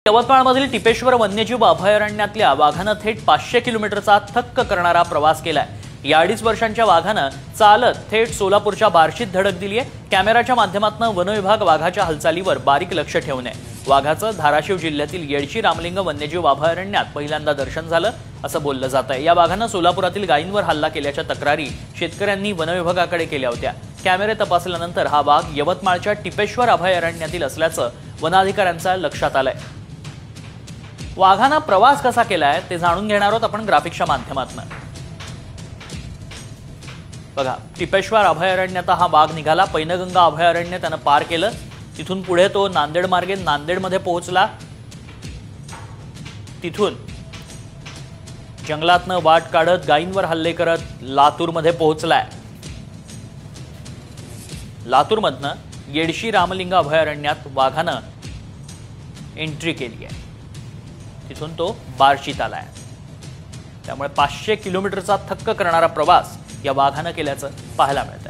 यवतमाळमधील टिपेश्वर वन्यजीव अभयारण्यातल्या वाघानं थेट 500 किलोमीटरचा थक्क करणारा प्रवास केलाय। या 2.5 वर्षांच्या वाघानं चालत थेट सोलापूरच्या बार्शीत धडक दिली आहे। कॅमेराच्या माध्यमातून वन विभाग वाघाच्या हालचालीवर बारीक लक्ष ठेवून आहे। वाघाचं धाराशिव जिल्ह्यातील येडशी रामलिंग वन्यजीव अभयारण्यात पहिल्यांदा दर्शन झालं असं बोललं जातंय। या वाघानं सोलापुरातील गायींवर हल्ला केल्याच्या तक्रारी शेतकऱ्यांनी वन विभागाकडे केल्या होत्या। कॅमेरे तपासल्यानंतर हा वाघ यवतमाळच्या टिपेश्वर अभयारण्यातील असल्याचं वनाधिकाऱ्यांच्या लक्षात आलंय। वाघानं प्रवास कसा केलाय ते जाणून घेणार आहोत आपण ग्राफिक्सच्या माध्यमातून। बघा, टिपेश्वर अभयारण्यात हा वाघ निघाला। पैनगंगा अभयारण्य त्यानं पार केलं। तिथून पुढे तो नांदेड मार्गे नांदेडमध्ये पोहोचला। तिथून जंगलातनं वाट काढत गायींवर हल्ले करत लातूरमध्ये पोहोचलाय। लातूरमधनं येडशी रामलिंग अभयारण्यात वाघानं एंट्री केली आहे। तिथून तो बार्शीत आलाय। त्यामुळे 500 किलोमीटरचा थक्क करणारा प्रवास या वाघानं केल्याचं पाहायला मिळतं।